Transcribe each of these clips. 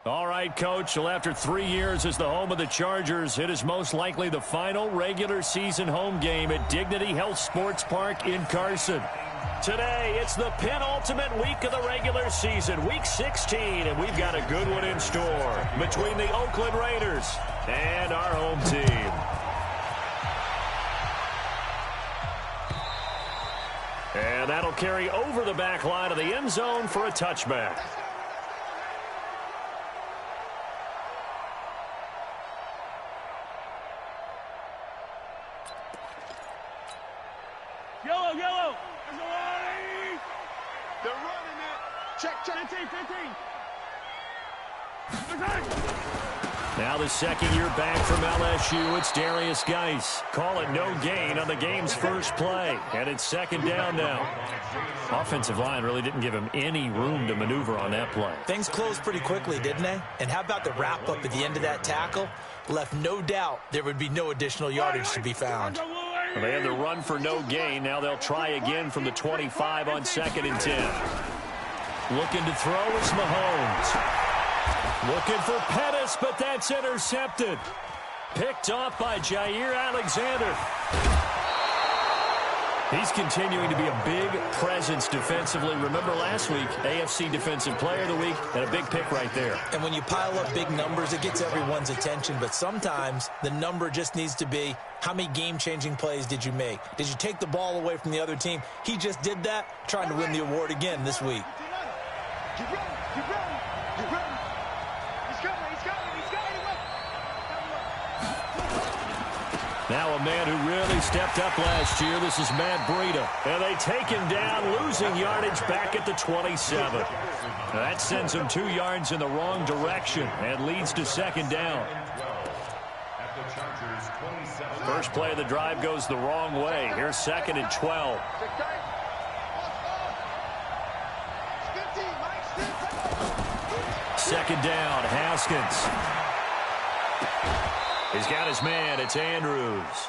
All right, Coach. Well, after 3 years as the home of the Chargers, it is most likely the final regular season home game at Dignity Health Sports Park in Carson. Today, it's the penultimate week of the regular season, Week 16, and we've got a good one in store between the Oakland Raiders and our home team. And that'll carry over the back line of the end zone for a touchback. Yellow. They're running it. Check. 15. Now the second year back from LSU, it's Darius Geis. Call it no gain on the game's first play. And it's second down now. Offensive line really didn't give him any room to maneuver on that play. Things closed pretty quickly, didn't they? And how about the wrap-up at the end of that tackle? Left no doubt there would be no additional yardage to be found. Well, they had the run for no gain. Now they'll try again from the 25 on 2nd and 10. Looking to throw is Mahomes. Looking for Pettis, but that's intercepted. Picked off by Jair Alexander. He's continuing to be a big presence defensively. Remember last week, AFC Defensive Player of the Week, and a big pick right there. And when you pile up big numbers, it gets everyone's attention. But sometimes the number just needs to be, how many game-changing plays did you make? Did you take the ball away from the other team? He just did that, trying to win the award again this week. Keep running. Now a man who really stepped up last year. This is Matt Breida. And they take him down, losing yardage back at the 27. That sends him 2 yards in the wrong direction and leads to second down. First play of the drive goes the wrong way. Here's 2nd and 12. Second down, Haskins. He's got his man. It's Andrews.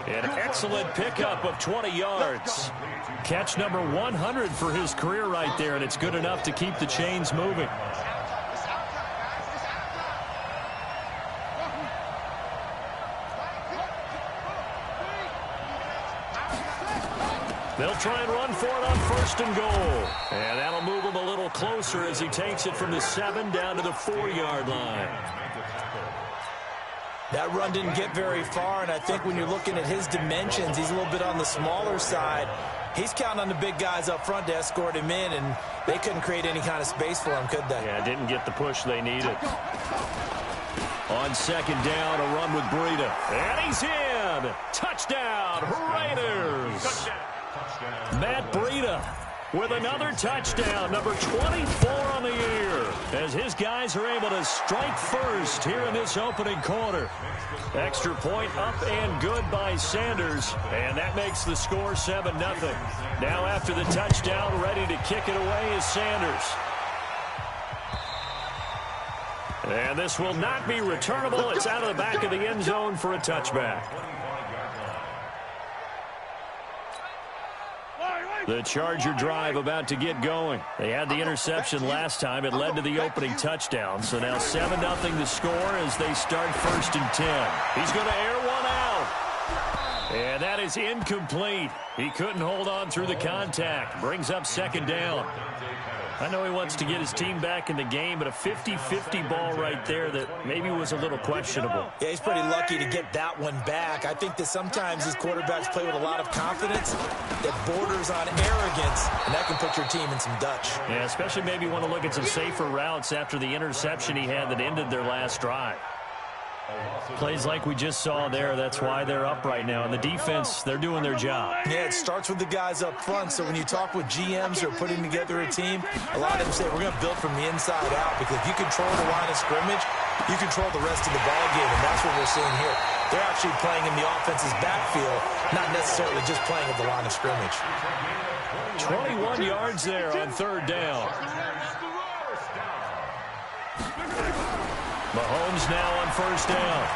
An excellent pickup of 20 yards. Catch number 100 for his career right there, and it's good enough to keep the chains moving. They'll try and run for it on 1st and goal. And that'll move him a little closer as he takes it from the 7 down to the 4-yard line. That run didn't get very far, and I think when you're looking at his dimensions, he's a little bit on the smaller side. He's counting on the big guys up front to escort him in, and they couldn't create any kind of space for him, could they? Yeah, didn't get the push they needed. On 2nd down, a run with Breida. And he's in! Touchdown, Raiders! Matt Breida with another touchdown, number 24 on the year, as his guys are able to strike first here in this opening quarter. Extra point up and good by Sanders, and that makes the score 7-0. Now after the touchdown, ready to kick it away is Sanders. And this will not be returnable. It's out of the back of the end zone for a touchback. The Charger drive about to get going. They had the interception last time. It led to the opening touchdown. So now 7-0 the score as they start 1st and 10. He's going to air one out. And that is incomplete. He couldn't hold on through the contact. Brings up 2nd down. I know he wants to get his team back in the game, but a 50-50 ball right there that maybe was a little questionable. Yeah, he's pretty lucky to get that one back. I think that sometimes these quarterbacks play with a lot of confidence that borders on arrogance, and that can put your team in some Dutch. Yeah, especially maybe want to look at some safer routes after the interception he had that ended their last drive. Plays like we just saw there, that's why they're up right now. And the defense, they're doing their job. Yeah, it starts with the guys up front. So when you talk with GMs who are putting together a team, a lot of them say we're going to build from the inside out, because if you control the line of scrimmage, you control the rest of the ball game, and that's what we're seeing here. They're actually playing in the offense's backfield, not necessarily just playing at the line of scrimmage. 21 yards there on 3rd down. Mahomes now on 1st down.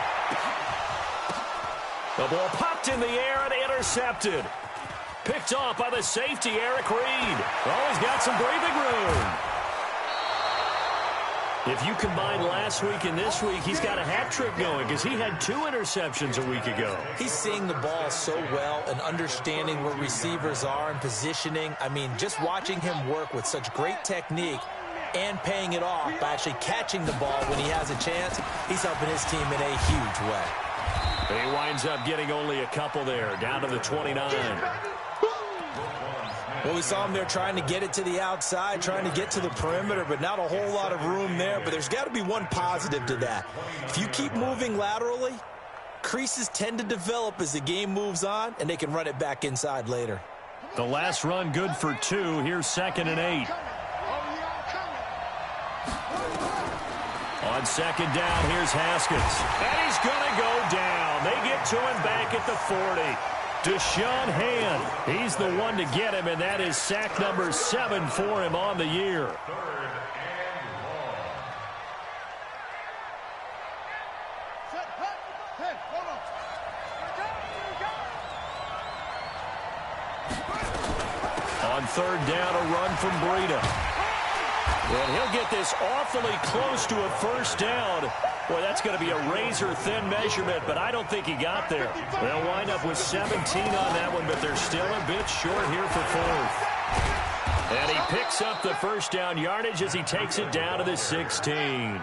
The ball popped in the air and intercepted. Picked off by the safety, Eric Reed. Oh, he's got some breathing room. If you combine last week and this week, he's got a hat trick going because he had 2 interceptions a week ago. He's seeing the ball so well and understanding where receivers are and positioning. I mean, just watching him work with such great technique and paying it off by actually catching the ball when he has a chance, he's helping his team in a huge way. He winds up getting only a couple there, down to the 29. Well, we saw him there trying to get it to the outside, trying to get to the perimeter, but not a whole lot of room there. But there's got to be one positive to that. If you keep moving laterally, creases tend to develop as the game moves on, and they can run it back inside later. The last run good for 2. Here's 2nd and 8. On 2nd down, here's Haskins. And he's going to go down. They get to him back at the 40. Deshaun Hand, he's the one to get him, and that is sack number 7 for him on the year. On 3rd down, a run from Breida. And he'll get this awfully close to a 1st down. Boy, that's going to be a razor-thin measurement, but I don't think he got there. They'll wind up with 17 on that one, but they're still a bit short here for 4th. And he picks up the 1st down yardage as he takes it down to the 16.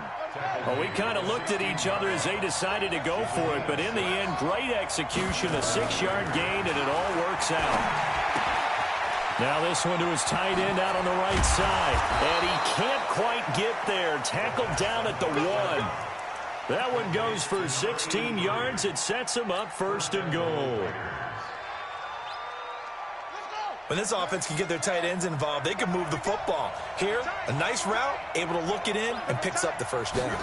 Well, we kind of looked at each other as they decided to go for it, but in the end, great execution, a 6-yard gain, and it all works out. Now this one to his tight end out on the right side. And he can't quite get there. Tackled down at the 1. That one goes for 16 yards. It sets him up 1st and goal. When this offense can get their tight ends involved, they can move the football. Here, a nice route, able to look it in, and picks up the 1st down.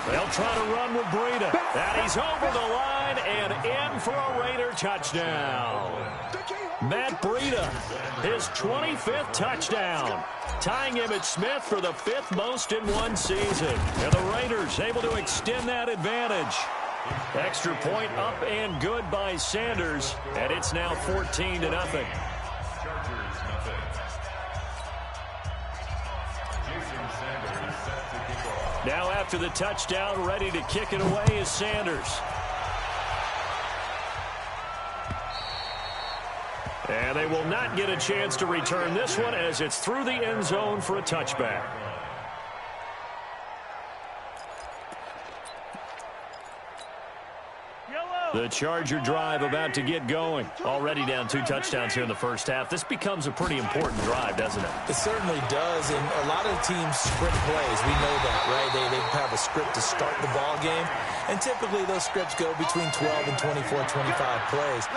They'll try to run with Breida. And he's over the line and in for a Raider touchdown. Matt Breida, his 25th touchdown, tying Emmitt Smith for the 5th most in one season. And the Raiders able to extend that advantage. Extra point up and good by Sanders, and it's now 14-0. Now after the touchdown, ready to kick it away is Sanders. And they will not get a chance to return this one as it's through the end zone for a touchback. The Charger drive about to get going. Already down 2 touchdowns here in the 1st half. This becomes a pretty important drive, doesn't it? It certainly does, and a lot of teams script plays. We know that, right? They have a script to start the ball game, and typically those scripts go between 12 and 24, 25 plays.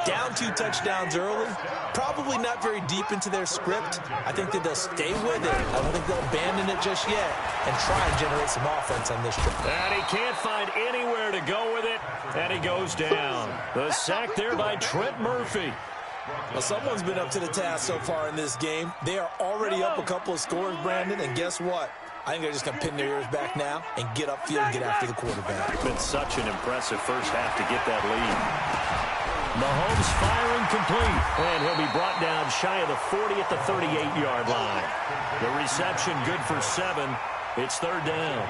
Down 2 touchdowns early, probably not very deep into their script. I think that they'll stay with it. I don't think they'll abandon it just yet and try and generate some offense on this trip. And he can't find anywhere to go with it, and he goes down. The sack there by Trent Murphy. Well, someone's been up to the task so far in this game. They are already up a couple of scores, Brandon, and guess what? I think they're just going to pin their ears back now and get upfield and get after the quarterback. It's been such an impressive 1st half to get that lead. Mahomes firing complete, and he'll be brought down shy of the 40 at the 38-yard line. The reception good for 7. It's 3rd down.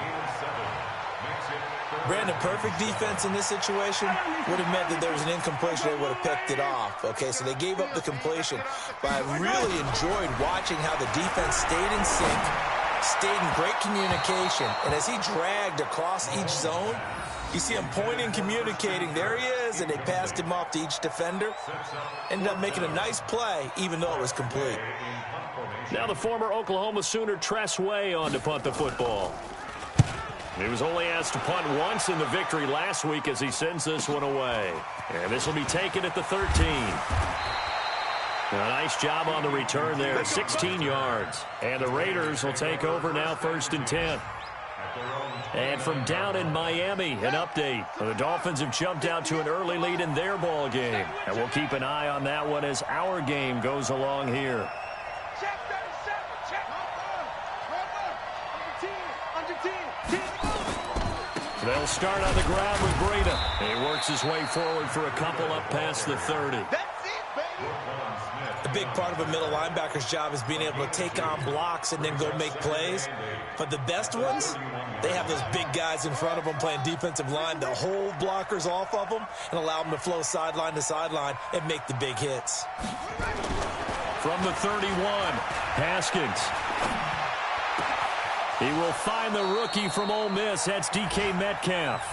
Brandon, perfect defense in this situation would have meant that there was an incompletion. They would have picked it off. Okay, so they gave up the completion. But I really enjoyed watching how the defense stayed in sync, stayed in great communication. And as he dragged across each zone, you see him pointing, communicating. There he is, and they passed him off to each defender. Ended up making a nice play, even though it was complete. Now the former Oklahoma Sooner Tress Way on to punt the football. He was only asked to punt once in the victory last week as he sends this one away. And this will be taken at the 13. A nice job on the return there, 16 yards. And the Raiders will take over now 1st and 10. And from down in Miami, an update. The Dolphins have jumped out to an early lead in their ball game. And we'll keep an eye on that one as our game goes along here. They'll start on the ground with Breida. He works his way forward for a couple up past the 30. The big part of a middle linebacker's job is being able to take on blocks and then go make plays. But the best ones, they have those big guys in front of them playing defensive line to hold blockers off of them and allow them to flow sideline to sideline and make the big hits. From the 31, Haskins. He will find the rookie from Ole Miss. That's DK Metcalf.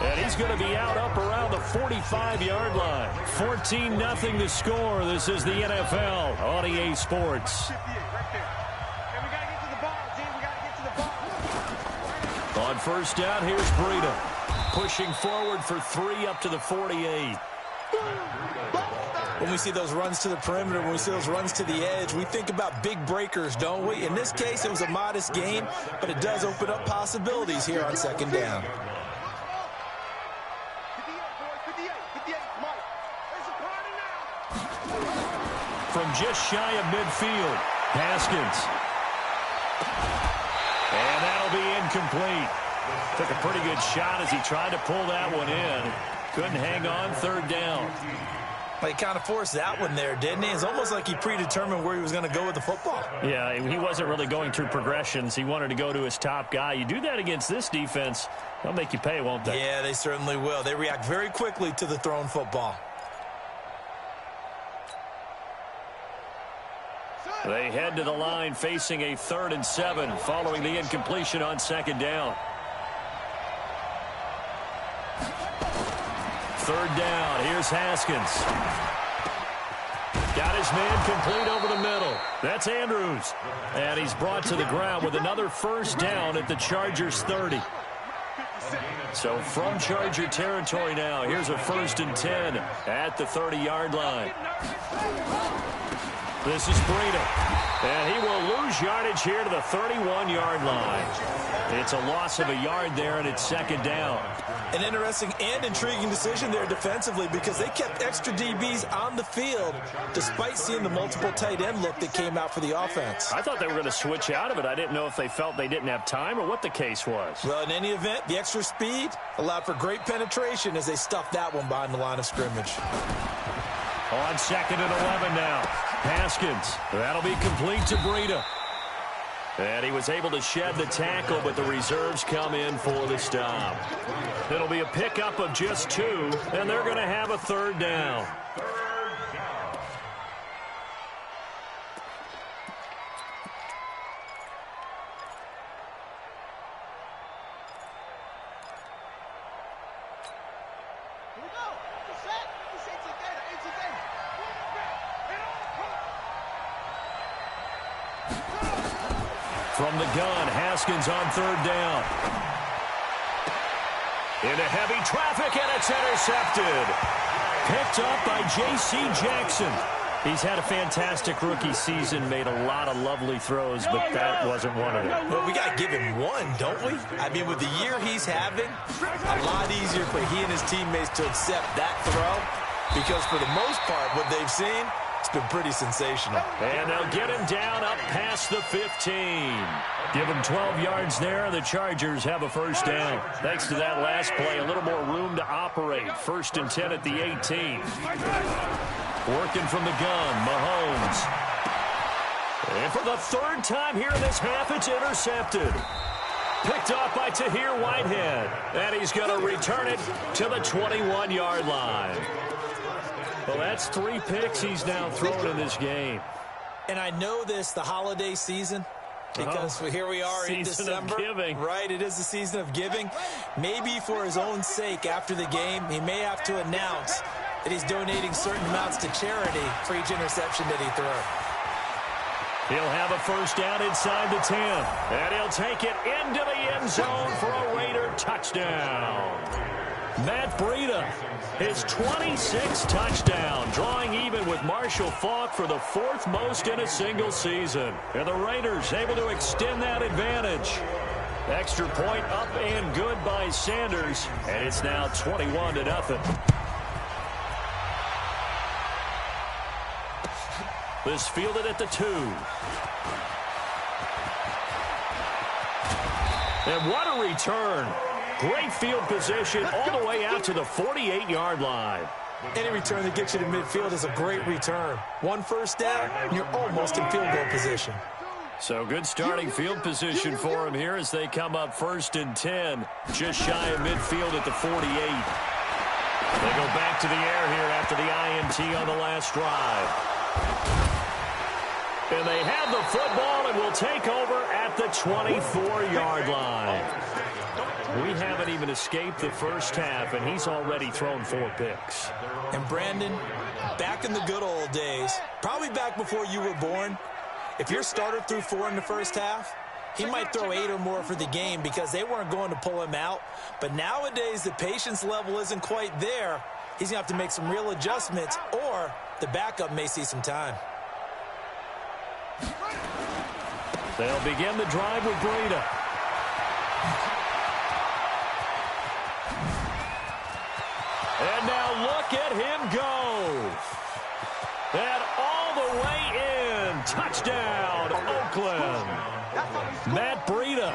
And he's going to be out up around the 45-yard line. 14-0 the score. This is the NFL on EA Sports. On first down, here's Breida. Pushing forward for 3 up to the 48. When we see those runs to the perimeter, when we see those runs to the edge, we think about big breakers, don't we? In this case, it was a modest gain, but it does open up possibilities here on second down. From just shy of midfield, Haskins. And that'll be incomplete. Took a pretty good shot as he tried to pull that one in. Couldn't hang on, third down. He kind of forced that one there, didn't he? It's almost like he predetermined where he was going to go with the football. Yeah, he wasn't really going through progressions. He wanted to go to his top guy. You do that against this defense, they'll make you pay, won't they? Yeah, they certainly will. They react very quickly to the thrown football. They head to the line facing a 3rd and 7 following the incompletion on second down. 3rd down. Here's Haskins. Got his man complete over the middle. That's Andrews. And he's brought to the ground with another first down at the Chargers 30. So from Charger territory now, here's a 1st and 10 at the 30-yard line. This is Breida. And he will lose yardage here to the 31-yard line. It's a loss of a yard there, and it's second down. An interesting and intriguing decision there defensively because they kept extra DBs on the field despite seeing the multiple tight end look that came out for the offense. I thought they were going to switch out of it. I didn't know if they felt they didn't have time or what the case was. Well, in any event, the extra speed allowed for great penetration as they stuffed that one behind the line of scrimmage. On 2nd and 11 now. Haskins. That'll be complete to Breida. And he was able to shed the tackle, but the reserves come in for the stop. It'll be a pickup of just 2, and they're going to have a 3rd down. From the gun, Haskins on 3rd down. Into heavy traffic, and it's intercepted. Picked up by J.C. Jackson. He's had a fantastic rookie season, made a lot of lovely throws, but that wasn't one of them. Well, we got to give him one, don't we? I mean, with the year he's having, a lot easier for he and his teammates to accept that throw because for the most part, what they've seen, it's been pretty sensational. And they'll get him down up past the 15. Give him 12 yards there. The Chargers have a first down. Thanks to that last play, a little more room to operate. 1st and 10 at the 18. Working from the gun, Mahomes. And for the 3rd time here in this half, it's intercepted. Picked off by Tahir Whitehead. And he's going to return it to the 21-yard line. Well, that's 3 picks he's now thrown in this game. And I know this, the holiday season, because here we are in December. Season of giving. Right, it is the season of giving. Maybe for his own sake after the game, he may have to announce that he's donating certain amounts to charity for each interception that he threw. He'll have a first down inside the 10. And he'll take it into the end zone for a Raider touchdown. Matt Breida, his 26th touchdown, drawing even with Marshall Faulk for the 4th most in a single season. And the Raiders able to extend that advantage. Extra point up and good by Sanders, and it's now 21-0. This fielded at the 2. And what a return. Great field position all the way out to the 48-yard line. Any return that gets you to midfield is a great return. One first down, and you're almost in field goal position. So good starting field position for him here as they come up 1st and 10, just shy of midfield at the 48. They go back to the air here after the INT on the last drive. And they have the football and will take over at the 24-yard line. We haven't even escaped the first half, and he's already thrown 4 picks. And Brandon, back in the good old days, probably back before you were born, if your starter threw 4 in the first half, he might throw 8 or more for the game because they weren't going to pull him out. But nowadays, the patience level isn't quite there. He's going to have to make some real adjustments, or the backup may see some time. They'll begin the drive with Breida. And now look at him go. And all the way in. Touchdown, Oakland. Matt Breida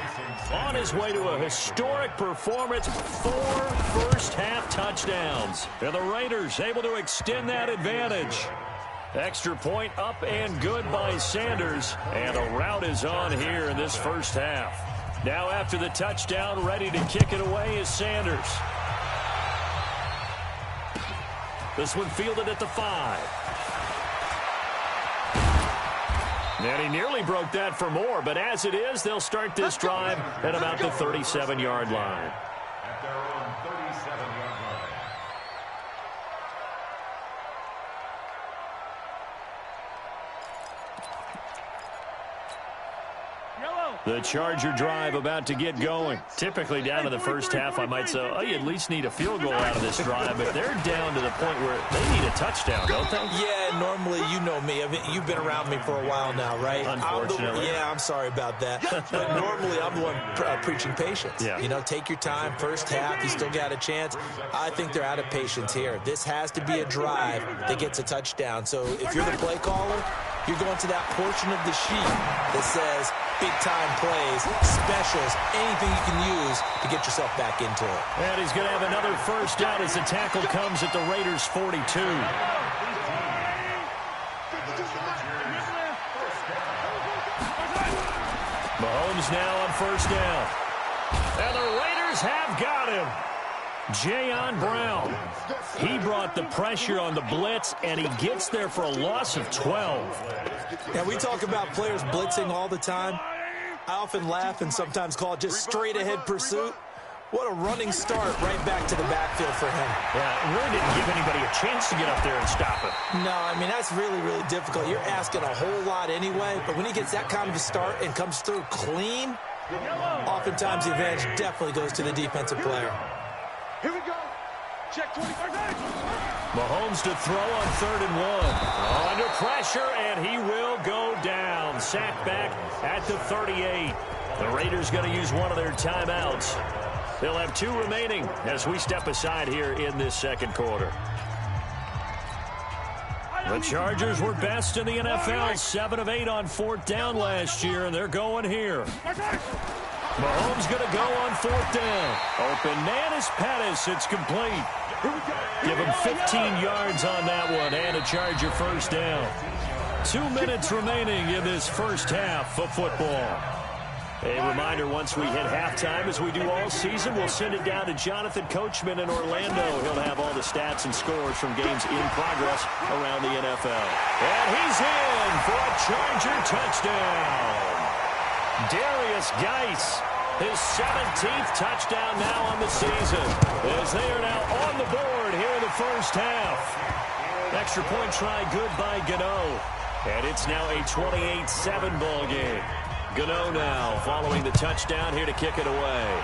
on his way to a historic performance. 4 first-half touchdowns. And the Raiders able to extend that advantage. Extra point up and good by Sanders. And a rout is on here in this first half. Now after the touchdown, ready to kick it away is Sanders. This one fielded at the 5. And he nearly broke that for more, but as it is, they'll start this drive at about the 37-yard line. At their own 37-yard line. The Charger drive about to get going. Typically down to the first half, I might say, oh, you at least need a field goal out of this drive, but they're down to the point where they need a touchdown, don't they? Yeah, normally, you know me. I mean, you've been around me for a while now, right? Unfortunately. I'm sorry about that. But normally, I'm the one preaching patience. Yeah. You know, take your time. First half, you still got a chance. I think they're out of patience here. This has to be a drive that gets a touchdown. So if you're the play caller, you're going to that portion of the sheet that says big-time plays, specials, anything you can use to get yourself back into it. And he's going to have another first down as the tackle comes at the Raiders' 42. Mahomes now on first down. And the Raiders have got him. Jayon Brown. He brought the pressure on the blitz, and he gets there for a loss of 12. Yeah, we talk about players blitzing all the time. I often laugh and sometimes call it just straight-ahead pursuit. What a running start right back to the backfield for him. Yeah, it really didn't give anybody a chance to get up there and stop it. No, I mean, that's really, really difficult. You're asking a whole lot anyway, but when he gets that kind of a start and comes through clean, oftentimes the advantage definitely goes to the defensive player. Here we go. Check 25. Mahomes to throw on 3rd and 1. Under pressure, and he will go down. Sacked back at the 38. The Raiders going to use one of their timeouts. They'll have 2 remaining as we step aside here in this second quarter. The Chargers were best in the NFL, 7 of 8 on 4th down last year, and they're going here. Mahomes going to go on 4th down. Open man is Pettis. It's complete. Give him 15 yards on that one and a Charger first down. 2 minutes remaining in this first half of football. A reminder, once we hit halftime, as we do all season, we'll send it down to Jonathan Coachman in Orlando. He'll have all the stats and scores from games in progress around the NFL. And he's in for a Charger touchdown. Darius Geis, his 17th touchdown now on the season, as they are now on the board here in the first half. Extra point try good by Gano, and it's now a 28-7 ball game. Gano now following the touchdown here to kick it away.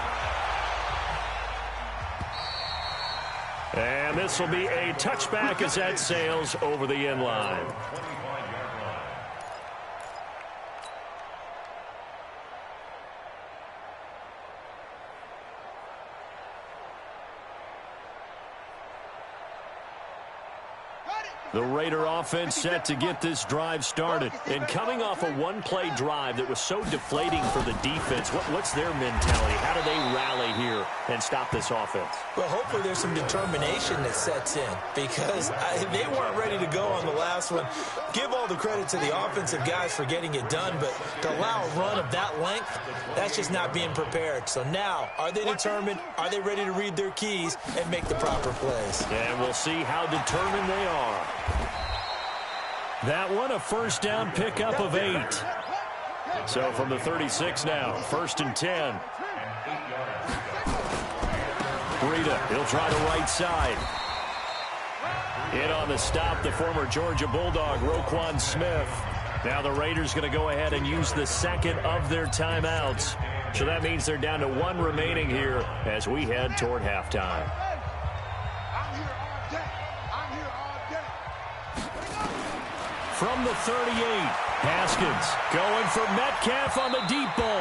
And this will be a touchback as that sails over the end line. The Raider offense set to get this drive started. And coming off a one-play drive that was so deflating for the defense, what's their mentality? How do they rally here and stop this offense? Well, hopefully there's some determination that sets in because they weren't ready to go on the last one. Give all the credit to the offensive guys for getting it done, but to allow a run of that length, that's just not being prepared. So now, are they determined? Are they ready to read their keys and make the proper plays? And we'll see how determined they are. That one, a first down pickup of 8. So from the 36 now, 1st and 10. Breida, he'll try the right side. In on the stop, the former Georgia Bulldog, Roquan Smith. Now the Raiders going to go ahead and use the second of their timeouts. So that means they're down to 1 remaining here as we head toward halftime. From the 38, Haskins going for Metcalf on the deep ball.